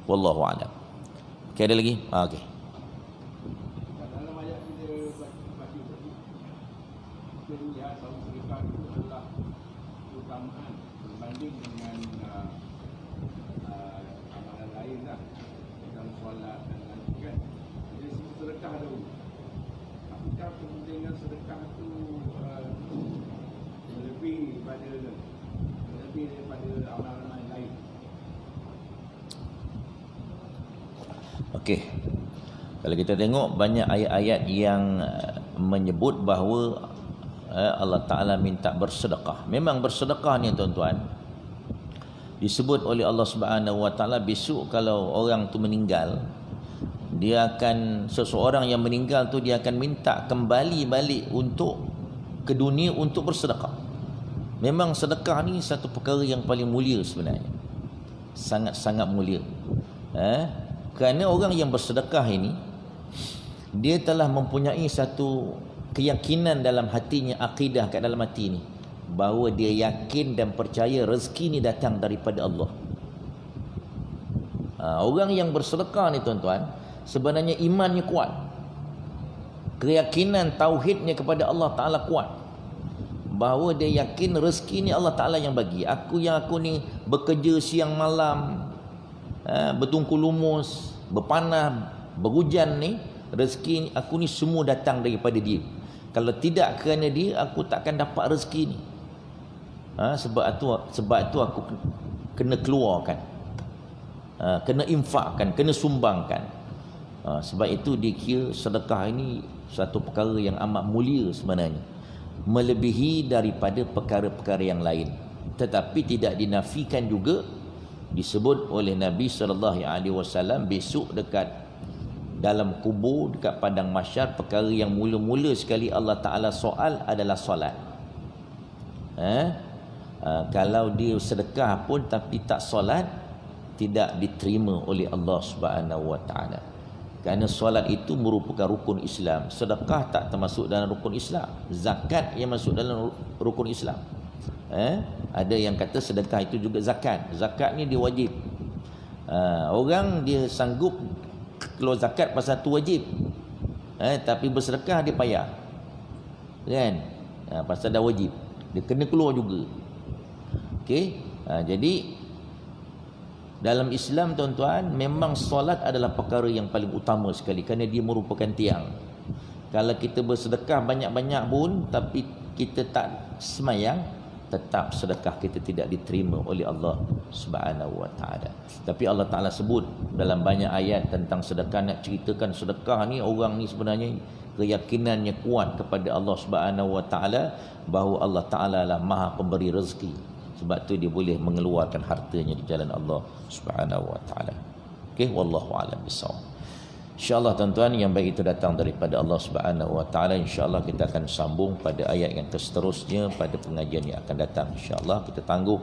Wallahu a'lam. Okay, ada lagi? Okay. Dalam ayat kita baca tadi, kita lihat bahawa sedekah itu adalah keutamaan berbanding dengan amalan lain lah, macam solat dan lain-lain kan. Jadi sedekah dahulu. Apakah kepentingan sedekah itu lebih daripada amalan lain? Okey. Kalau kita tengok banyak ayat-ayat yang menyebut bahawa Allah Ta'ala minta bersedekah. Memang bersedekah ni tuan-tuan disebut oleh Allah Subhanahu Wa Ta'ala, besok kalau orang tu meninggal, dia akan, seseorang yang meninggal tu dia akan minta kembali balik untuk ke dunia untuk bersedekah. Memang sedekah ni satu perkara yang paling mulia sebenarnya. Sangat-sangat mulia. Kerana orang yang bersedekah ini, dia telah mempunyai satu keyakinan dalam hatinya, akidah kat dalam hati ni, bahawa dia yakin dan percaya rezeki ni datang daripada Allah. Orang yang bersedekah ni tuan-tuan, sebenarnya imannya kuat, keyakinan tauhidnya kepada Allah Ta'ala kuat, bahawa dia yakin rezeki ni Allah Ta'ala yang bagi. Aku ni bekerja siang malam, bertungku lumus, berpanah, berhujan ni, rezeki aku ni semua datang daripada dia. Kalau tidak kerana dia, aku takkan dapat rezeki ni. Sebab itu aku kena keluarkan, kena infakkan, kena sumbangkan. Sebab itu dikira sedekah ini satu perkara yang amat mulia sebenarnya, melebihi daripada perkara-perkara yang lain. Tetapi tidak dinafikan juga, disebut oleh Nabi SAW besok dekat dalam kubur, dekat padang mahsyar, perkara yang mula-mula sekali Allah Ta'ala soal adalah solat. Kalau dia sedekah pun tapi tak solat, tidak diterima oleh Allah Subhanahu Wa Ta'ala. Kerana solat itu merupakan rukun Islam. Sedekah tak termasuk dalam rukun Islam. Zakat yang masuk dalam rukun Islam. Ada yang kata sedekah itu juga zakat. Zakat ni dia wajib. Orang dia sanggup keluar zakat pasal tu wajib, tapi bersedekah dia payah, kan? Pasal dah wajib, dia kena keluar juga. Okey, jadi dalam Islam tuan-tuan, memang solat adalah perkara yang paling utama sekali, kerana dia merupakan tiang. Kalau kita bersedekah banyak-banyak pun tapi kita tak semayang, tetap sedekah kita tidak diterima oleh Allah Subhanahu Wa Ta'ala. Tapi Allah Ta'ala sebut dalam banyak ayat tentang sedekah, nak ceritakan sedekah ni, orang ni sebenarnya keyakinannya kuat kepada Allah Subhanahu Wa Ta'ala, bahawa Allah Ta'ala lah Maha pemberi rezeki. Sebab tu dia boleh mengeluarkan hartanya di jalan Allah Subhanahu Wa Ta'ala. Okey, wallahu a'lam bissawab. InsyaAllah tuan-tuan, yang baik itu datang daripada Allah Subhanahu Wa Ta'ala. InsyaAllah kita akan sambung pada ayat yang seterusnya pada pengajian yang akan datang. InsyaAllah kita tangguh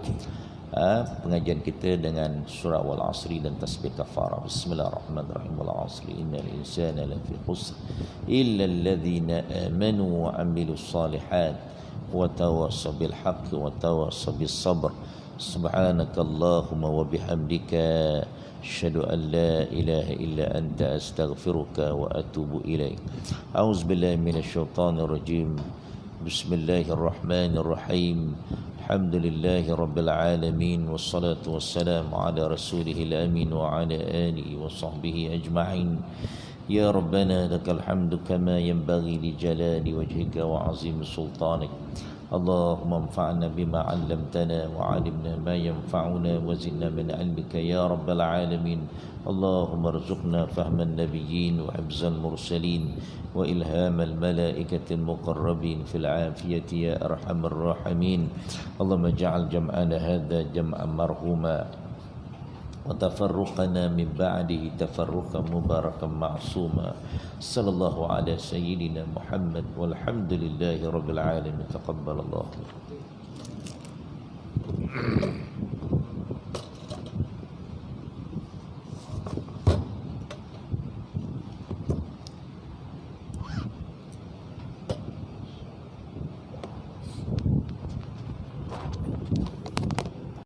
pengajian kita dengan surah Wal Asri dan tasbih kafarah. Bismillahirrahmanirrahim. Wal Asri innal insana lafi khusr illa alladhina amanu wa amilus salihat wa tawassaw bil haqqi wa tawassaw bis sabr. Subhanakallahumma wa bihamdika asyhadu an la ilaha illa anta astaghfiruka wa atubu ilaik. A'udzubillahi minasyaitonir rajim. Bismillahirrahmanirrahim. Alhamdulillahi Rabbil Alamin. Wassalatu wassalamu ala rasulihil amin wa ala alihi wa sahbihi ajma'in. Ya Rabbana lakal hamdu kama yanbaghi li jalali wajhika wa azim sultanik. Allahumma anfa'na bima 'allamtana wa 'allimna ma yanfa'una wa zidna min 'ilmika ya Rabbal Alamin. Allahumma arzuqna fahman nabiyyin wa hifzal mursalin wa ilhamal malaikatil muqarrabin fil 'afiyati ya arhamar rahimin. Allahumma ja'al jam'ana hadha jam'an marhuma wa tafarruqana min ba'dihi tafarruqan mubarakan ma'suma. Sallallahu ala sayyidina Muhammad walhamdulillahi rabbil alamin. Taqabbalallahu.